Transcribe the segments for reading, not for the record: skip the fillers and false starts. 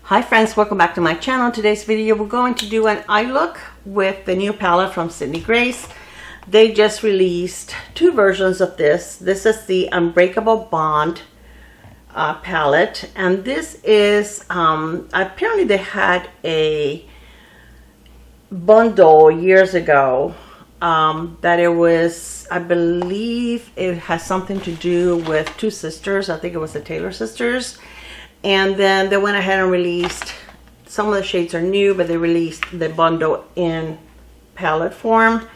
Hi friends, welcome back to my channel. Today's video we're going to do an eye look with the new palette from Sydney Grace. They just released two versions of this. This is the Unbreakable Bond palette, and this is apparently they had a bundle years ago that it was, I believe it has something to do with two sisters. I think it was the Taylor sisters. And then they went ahead and released, some of the shades are new, but they released the bundle in palette form.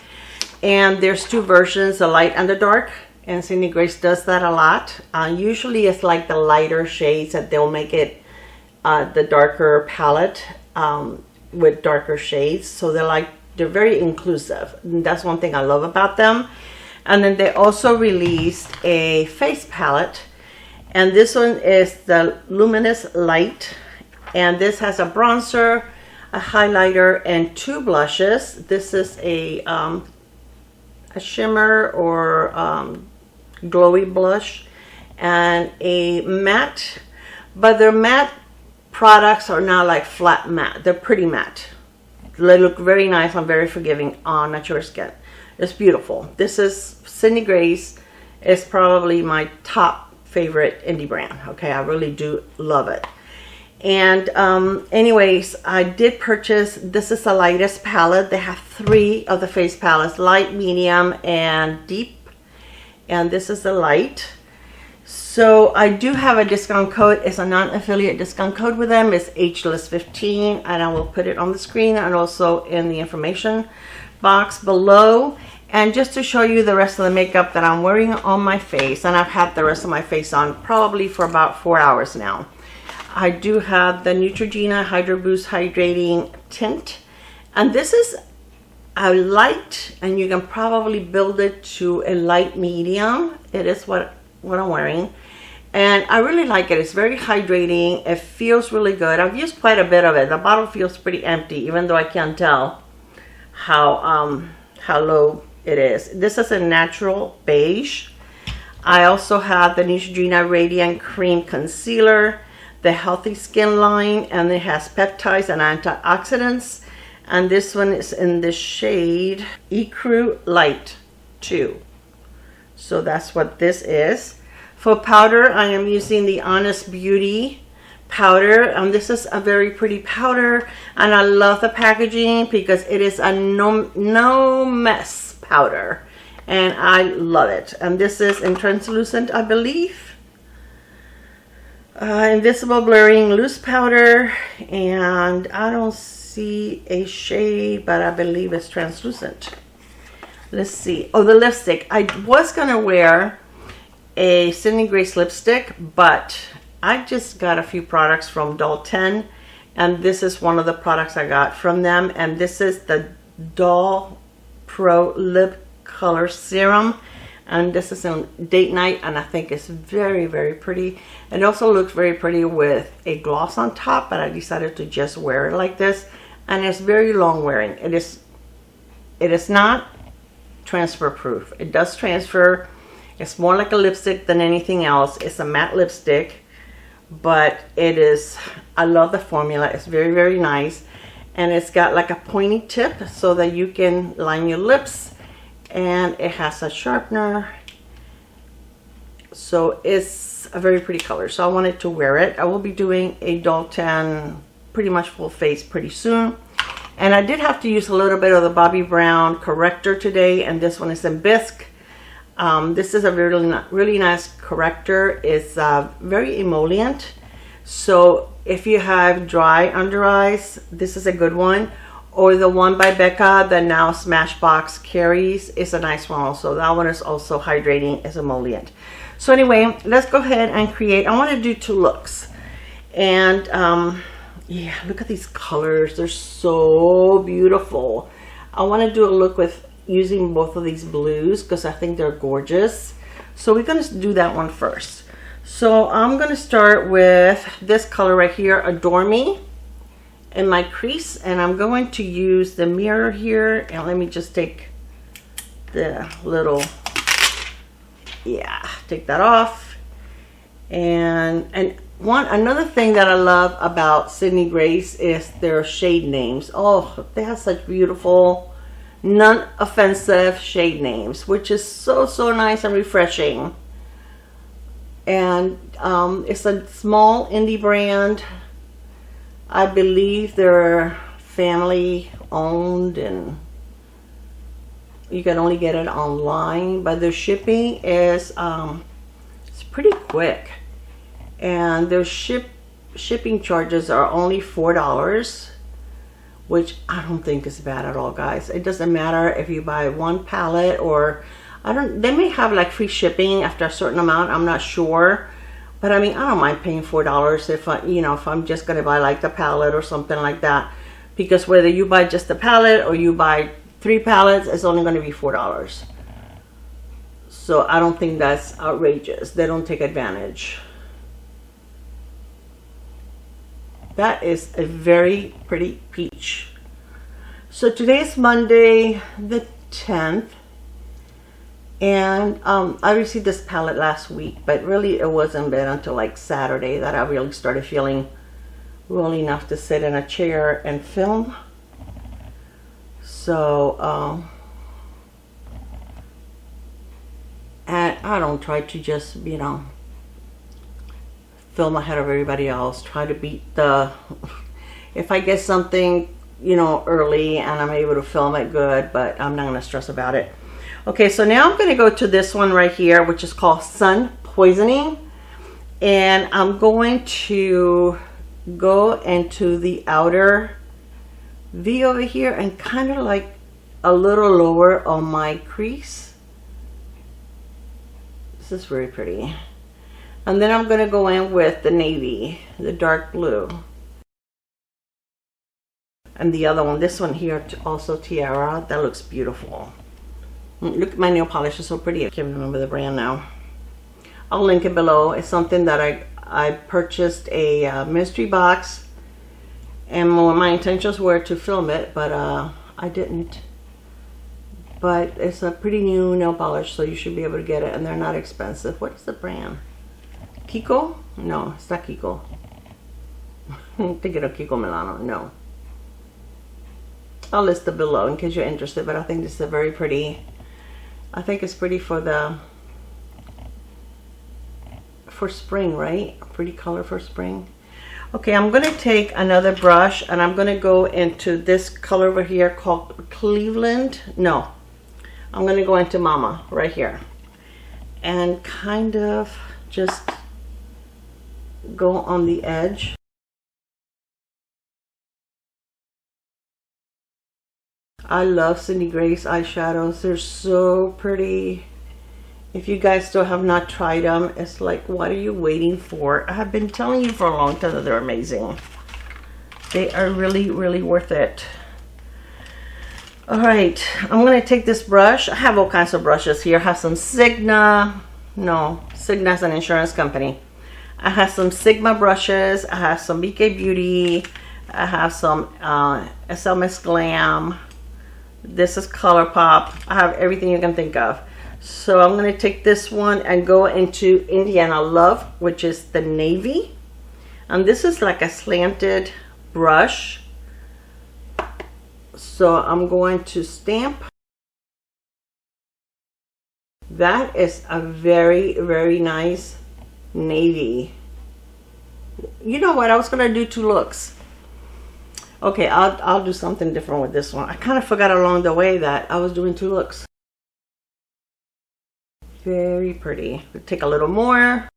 And there's two versions, the light and the dark. And Sydney Grace does that a lot. Usually it's like the lighter shades that they'll make it the darker palette with darker shades. So they're very inclusive. And that's one thing I love about them. And then they also released a face palette. And this one is the Luminous Light, and this has a bronzer, a highlighter, and two blushes. This is a shimmer or glowy blush and a matte, but their matte products are not like flat matte. They're pretty matte. They look very nice and very forgiving on natural skin. It's beautiful. This is Sydney Grace. It's probably my top favorite indie brand. Okay, I really do love it. And anyways, I did purchase, this is the lightest palette. They have three of the face palettes, light, medium, and deep, and this is the light. So I do have a discount code. It's a non-affiliate discount code with them. It's HLIST15, and I will put it on the screen and also in the information box below. And just to show you the rest of the makeup that I'm wearing on my face, and I've had the rest of my face on probably for about 4 hours now. I do have the Neutrogena Hydro Boost Hydrating Tint. And this is a light, and you can probably build it to a light medium. It is what I'm wearing. And I really like it. It's very hydrating. It feels really good. I've used quite a bit of it. The bottle feels pretty empty, even though I can't tell how low it is. This is a natural beige. I also have the Neutrogena Radiant Cream Concealer, the Healthy Skin line, and it has peptides and antioxidants. And this one is in the shade Ecru Light 2. So that's what this is. For powder, I am using the Honest Beauty powder, and this is a very pretty powder, and I love the packaging because it is a no mess powder, and I love it. And this is in translucent, I believe. Invisible blurring loose powder, and I don't see a shade, but I believe it's translucent. Let's see. Oh, the lipstick. I was gonna wear a Sydney Grace lipstick, but I just got a few products from Doll 10, and this is one of the products I got from them. And this is the Doll Pro Lip Color Serum, and this is in Date Night, and I think it's very, very pretty. It also looks very pretty with a gloss on top, but I decided to just wear it like this, and it's very long wearing. It is not transfer proof. It does transfer. It's more like a lipstick than anything else. It's a matte lipstick, but it is, I love the formula. It's very, very nice. And it's got like a pointy tip so that you can line your lips, and it has a sharpener. So it's a very pretty color. So I wanted to wear it. I will be doing a Doll 10 pretty much full face pretty soon. And I did have to use a little bit of the Bobbi Brown corrector today, and this one is in Bisque. This is a really nice corrector. It's very emollient. So if you have dry under eyes, this is a good one. Or the one by Becca that now Smashbox carries is a nice one also. That one is also hydrating, is emollient. So anyway, let's go ahead and create. I want to do two looks. And yeah, look at these colors. They're so beautiful. I want to do a look with using both of these blues because I think they're gorgeous. So we're going to do that one first. So I'm going to start with this color right here, Adore Me, in my crease, and I'm going to use the mirror here, and let me just take the little, yeah, take that off. And Another thing that I love about Sydney Grace is their shade names. Oh, they have such beautiful, non-offensive shade names, which is so nice and refreshing. And it's a small indie brand. I believe they're family owned and you can only get it online, but their shipping is it's pretty quick, and their shipping charges are only $4, which I don't think is bad at all, guys. It doesn't matter if you buy one palette or they may have like free shipping after a certain amount, I'm not sure, but I mean, I don't mind paying $4 if if I'm just gonna buy like the palette or something like that, because whether you buy just the palette or you buy 3 palettes, it's only going to be $4. So I don't think that's outrageous. They don't take advantage. That is a very pretty peach. So today's Monday the 10th, and I received this palette last week, but really it wasn't been until like Saturday that I really started feeling well enough to sit in a chair and film. So and I don't try to just film ahead of everybody else, try to beat the if I get something early and I'm able to film it, good, but I'm not going to stress about it. Okay, so now I'm going to go to this one right here, which is called Sun Poisoning, and I'm going to go into the outer V over here and kind of like a little lower on my crease. This is very pretty. And then I'm going to go in with the navy, the dark blue. And the other one, this one here, also Tiara, that looks beautiful. Look, my nail polish is so pretty. I can't remember the brand now. I'll link it below. It's something that I purchased a mystery box, and my intentions were to film it, but I didn't. But it's a pretty new nail polish, so you should be able to get it, and they're not expensive. What is the brand? Kiko? No, it's not Kiko. I'm thinking of Kiko Milano. No. I'll list it below in case you're interested, but I think this is a very pretty. I think it's pretty for spring, right? Pretty color for spring. Okay, I'm going to take another brush and I'm going to go into this color over here called Cleveland. No, I'm going to go into Mama right here and kind of just go on the edge. I love Sydney Grace eyeshadows. They're so pretty. If you guys still have not tried them, it's like, what are you waiting for? I have been telling you for a long time that they're amazing. They are really, really worth it. All right, I'm going to take this brush. I have all kinds of brushes here. I have some Sigma. No, Sigma is an insurance company. I have some Sigma brushes. I have some BK Beauty. I have some SLMS Glam. This is ColourPop. I have everything you can think of. So I'm going to take this one and go into Indiana Love, which is the navy. And this is like a slanted brush. So I'm going to stamp. That is a very, very nice navy. You know what? I was going to do 2 looks. Okay, I'll do something different with this one. I kind of forgot along the way that I was doing 2 looks. Very pretty. We'll take a little more.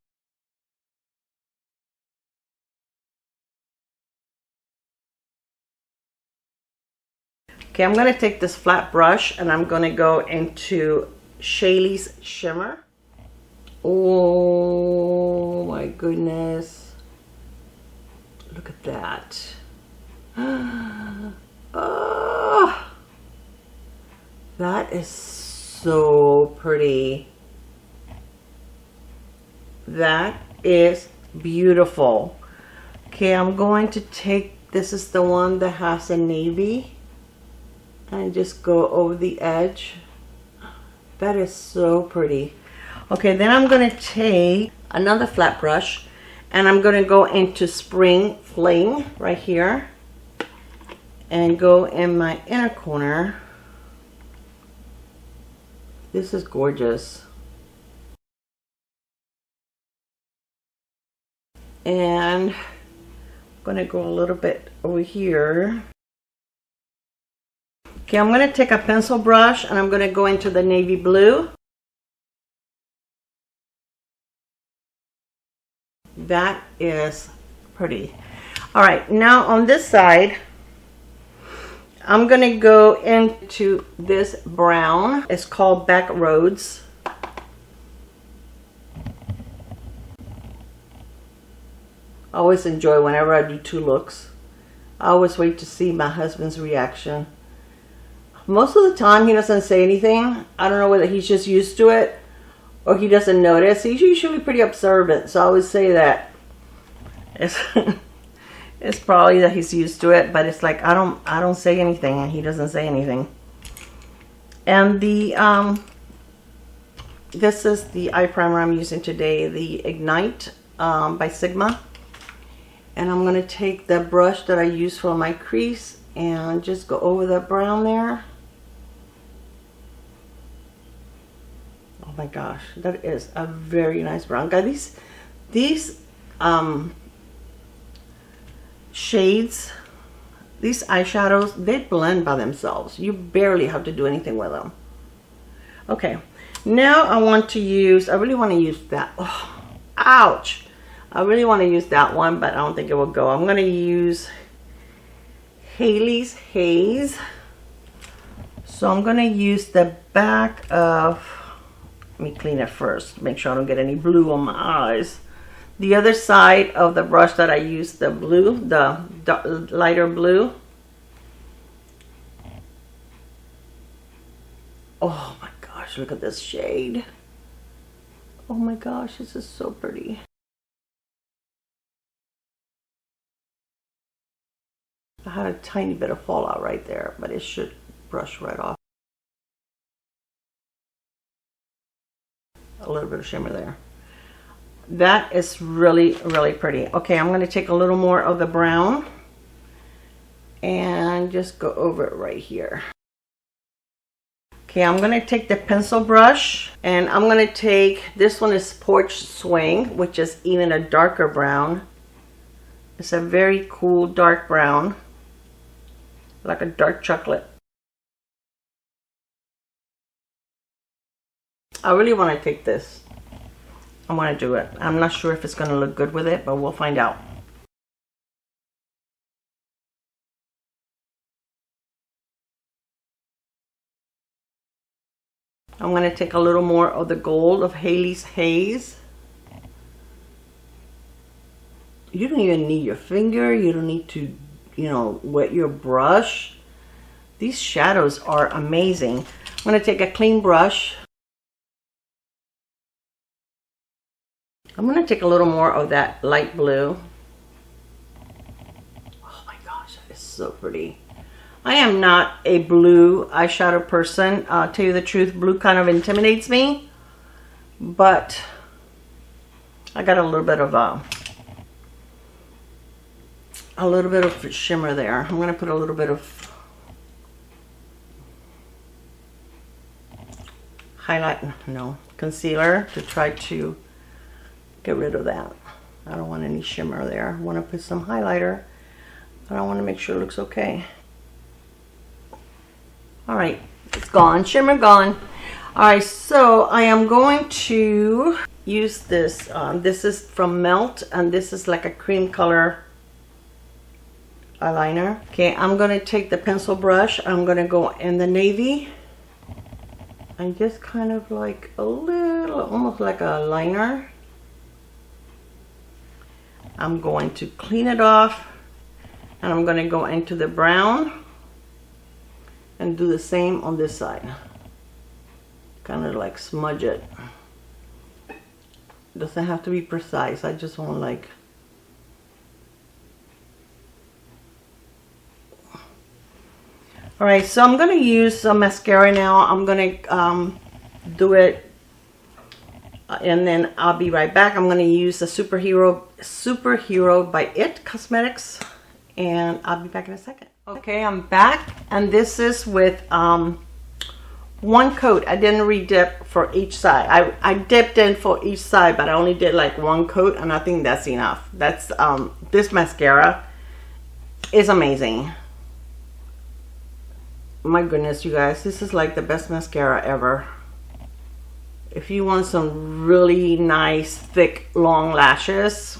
Okay, I'm going to take this flat brush and I'm going to go into Shaylee's Shimmer. Oh my goodness. Look at that. Oh, that is so pretty. That is beautiful. Okay, I'm going to take, this is the one that has a navy, and just go over the edge. That is so pretty. Okay, then I'm going to take another flat brush And I'm going to go into Spring Fling right here and go in my inner corner. This is gorgeous. And I'm going to go a little bit over here. Okay, I'm going to take a pencil brush and I'm going to go into the navy blue. That is pretty. All right, now on this side, I'm going to go into this brown. It's called Back Roads. I always enjoy whenever I do two looks. I always wait to see my husband's reaction. Most of the time he doesn't say anything. I don't know whether he's just used to it or he doesn't notice. He's usually pretty observant, so I always say that it's it's probably that he's used to it, but it's like I don't say anything and he doesn't say anything. And the this is the eye primer I'm using today, the Ignite by Sigma. And I'm going to take the brush that I use for my crease and just go over the brown there. Oh my gosh, that is a very nice brown. Guys, these shades, these eyeshadows, they blend by themselves. You barely have to do anything with them. Okay, now I want to use, I really want to use that. Oh, ouch. I really want to use that one, but I don't think it will go. I'm going to use Haley's Haze. So I'm going to use the back of, let me clean it first, make sure I don't get any blue on my eyes. The other side of the brush that I used, the blue, the lighter blue. Oh my gosh, look at this shade. Oh my gosh, this is so pretty. I had a tiny bit of fallout right there, but it should brush right off. A little bit of shimmer there. That is really, really pretty. Okay, I'm going to take a little more of the brown and just go over it right here. Okay, I'm going to take the pencil brush and I'm going to take, this one is Porch Swing, which is even a darker brown. It's a very cool dark brown, like a dark chocolate. I really want to take this. I want to do it. I'm not sure if it's going to look good with it, but we'll find out. I'm going to take a little more of the gold of Haley's Haze. You don't even need your finger. You don't need to, you know, wet your brush. These shadows are amazing. I'm going to take a clean brush. I'm going to take a little more of that light blue. Oh my gosh, that is so pretty. I am not a blue eyeshadow person. I'll tell you the truth, blue kind of intimidates me. But I got a little bit of shimmer there. I'm going to put a little bit of concealer to try to get rid of that. I don't want any shimmer there. I want to put some highlighter, but I want to make sure it looks okay. All right, it's gone. Shimmer gone. All right, so I am going to use this. This is from Melt, and this is like a cream color eyeliner. Okay, I'm going to take the pencil brush. I'm going to go in the navy and just kind of like a little, almost like a liner. I'm going to clean it off and I'm going to go into the brown and do the same on this side. Kind of like smudge it. Doesn't have to be precise. I just want like all right, so I'm going to use some mascara now. I'm going to do it And then I'll be right back. I'm going to use the Superhero by It Cosmetics, and I'll be back in a second. Okay, I'm back, and this is with one coat. I didn't re-dip for each side. I dipped in for each side, but I only did like one coat, and I think that's enough. That's this mascara is amazing. My goodness, you guys, this is like the best mascara ever. If you want some really nice, thick, long lashes,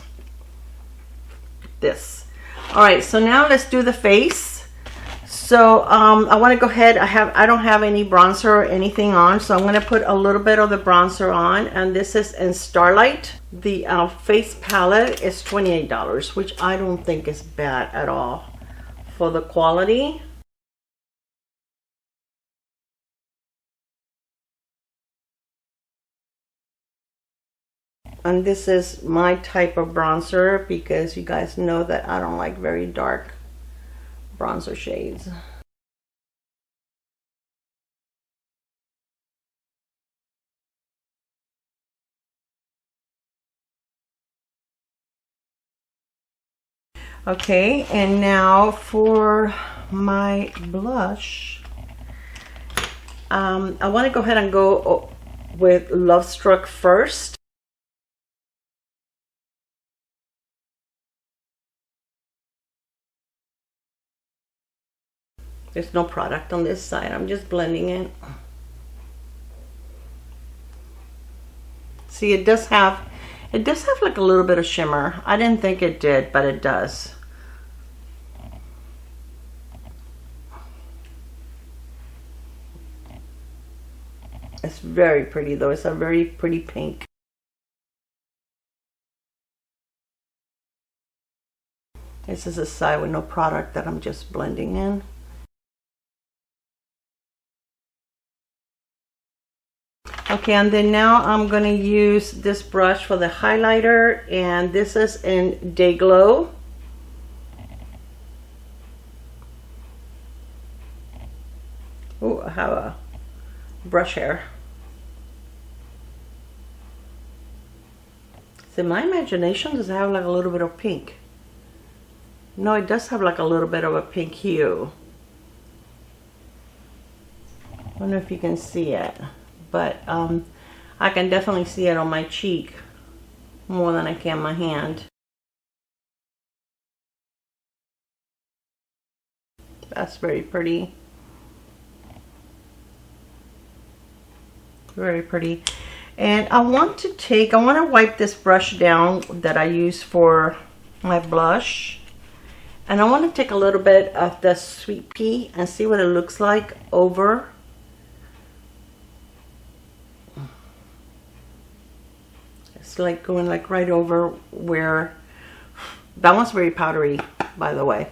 this. All right, so now let's do the face. So I want to go ahead. I don't have any bronzer or anything on, so I'm going to put a little bit of the bronzer on, and this is in Starlight. The face palette is $28, which I don't think is bad at all for the quality. And this is my type of bronzer, because you guys know that I don't like very dark bronzer shades. Okay, and now for my blush, I want to go ahead and go with Love Struck first. There's no product on this side. I'm just blending it. See, it does have like a little bit of shimmer. I didn't think it did, but it does. It's very pretty though. It's a very pretty pink. This is a side with no product that I'm just blending in. Okay, and then now I'm going to use this brush for the highlighter, and this is in Day Glow. Oh, I have a brush hair. So my imagination does have like a little bit of pink. No, it does have like a little bit of a pink hue. I don't know if you can see it, but I can definitely see it on my cheek more than I can my hand. That's very pretty. Very pretty. And I want to wipe this brush down that I use for my blush. And I want to take a little bit of the Sweet Pea and see what it looks like over. It's like going like right over where, that one's very powdery, by the way.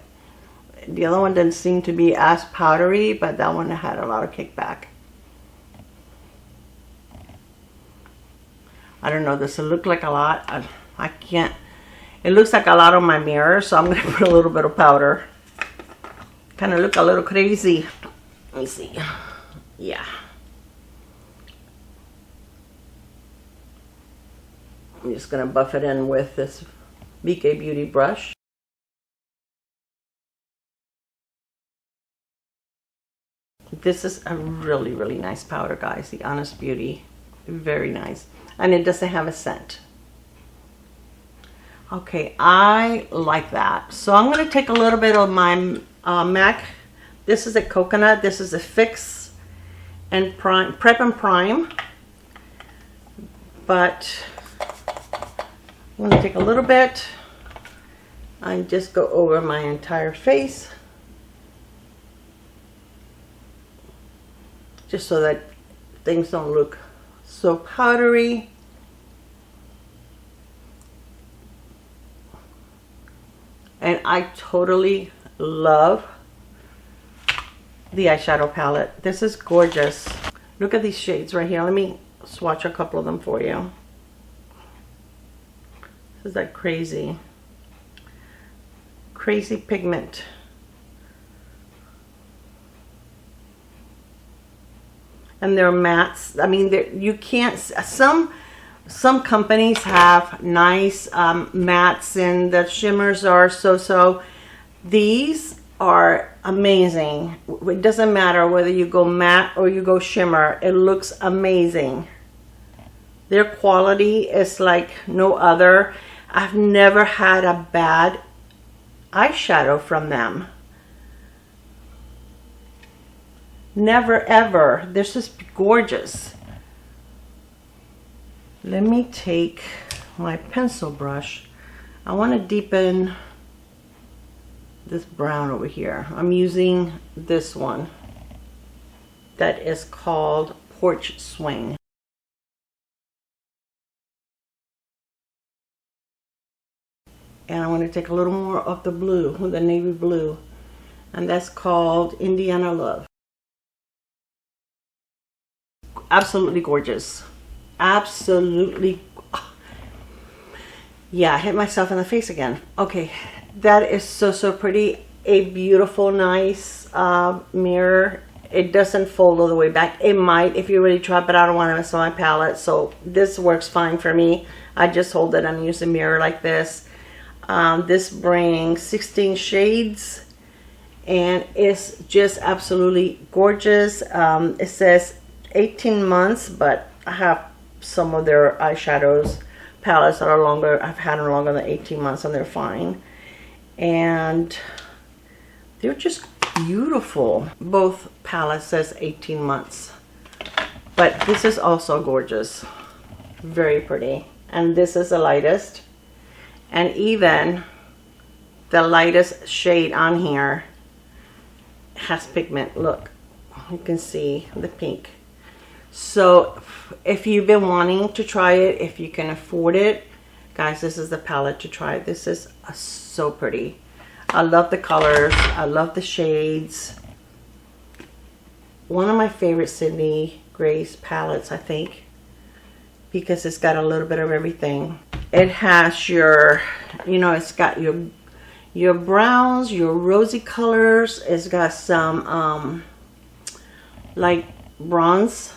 The other one didn't seem to be as powdery, but that one had a lot of kickback. I don't know, does it look like a lot? I can't. It looks like a lot on my mirror, so I'm going to put a little bit of powder. Kind of look a little crazy. Let me see. Yeah. I'm just going to buff it in with this BK Beauty brush. This is a really, really nice powder, guys. The Honest Beauty. Very nice. And it doesn't have a scent. Okay, I like that. So I'm going to take a little bit of my MAC. This is a coconut. This is a Fix and Prime, Prep and Prime. But I'm going to take a little bit and just go over my entire face. Just so that things don't look so powdery. And I totally love the eyeshadow palette. This is gorgeous. Look at these shades right here. Let me swatch a couple of them for you. This is like crazy pigment. And they're mattes. I mean, you can't, some some companies have nice mattes and the shimmers are so. These are amazing. It doesn't matter whether you go matte or you go shimmer. It looks amazing. Their quality is like no other. I've never had a bad eyeshadow from them. Never ever. They're just gorgeous. Let me take my pencil brush. I want to deepen this brown over here. I'm using this one that is called Porch Swing. And I want to take a little more of the blue, the navy blue, and that's called Indiana Love. Absolutely gorgeous. Absolutely. Yeah, I hit myself in the face again. Okay, that is so pretty. A beautiful, nice mirror. It doesn't fold all the way back. It might if you really try, but I don't want to mess with my palette, so this works fine for me. I just hold it and use the mirror like this. This brings 16 shades and it's just absolutely gorgeous. It says 18 months, but I have some of their eyeshadows palettes that are longer. I've had them longer than 18 months and they're fine. And they're just beautiful. Both palettes says 18 months. But this is also gorgeous. Very pretty. And this is the lightest. And even the lightest shade on here has pigment. Look, you can see the pink. So if you've been wanting to try it, if you can afford it, guys, this is the palette to try. This is so pretty. I love the colors. I love the shades. One of my favorite Sydney Grace palettes, I think, because it's got a little bit of everything. It has your, you know, it's got your browns, your rosy colors. It's got some like bronze,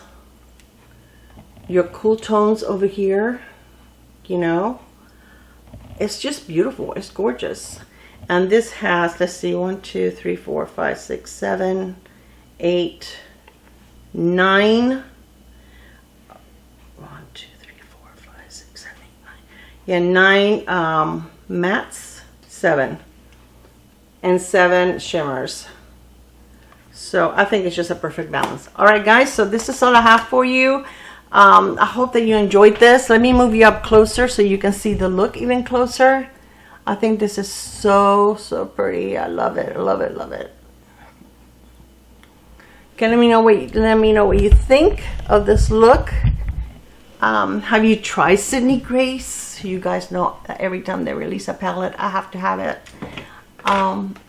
your cool tones over here, you know. It's just beautiful. It's gorgeous. And this has, let's see, 1, 2, 3, 4, 5, 6, 7, 8, 9. 1, 2, 3, 4, 5, 6, 7, 8, 9. Yeah, 9 mattes, 7, and 7 shimmers. So I think it's just a perfect balance. All right, guys, so this is all I have for you. I hope that you enjoyed this. Let me move you up closer so you can see the look even closer. I think this is so pretty. I love it. I love it. Love it. Okay, let me know what you think of this look. Have you tried Sydney Grace? You guys know that every time they release a palette, I have to have it.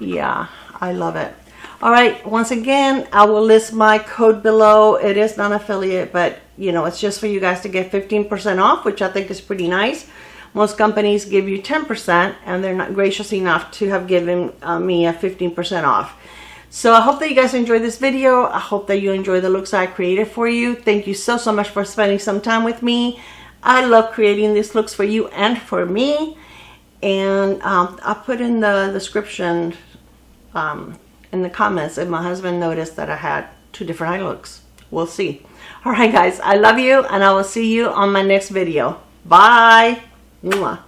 Yeah, I love it. All right, once again, I will list my code below. It is non-affiliate, but you know, it's just for you guys to get 15% off, which I think is pretty nice. Most companies give you 10%, and they're not gracious enough to have given me a 15% off. So I hope that you guys enjoyed this video. I hope that you enjoy the looks I created for you. Thank you so much for spending some time with me. I love creating these looks for you and for me. And I'll put in the description, in the comments, if my husband noticed that I had 2 different eye looks. We'll see. All right, guys, I love you, and I will see you on my next video. Bye. Mwah.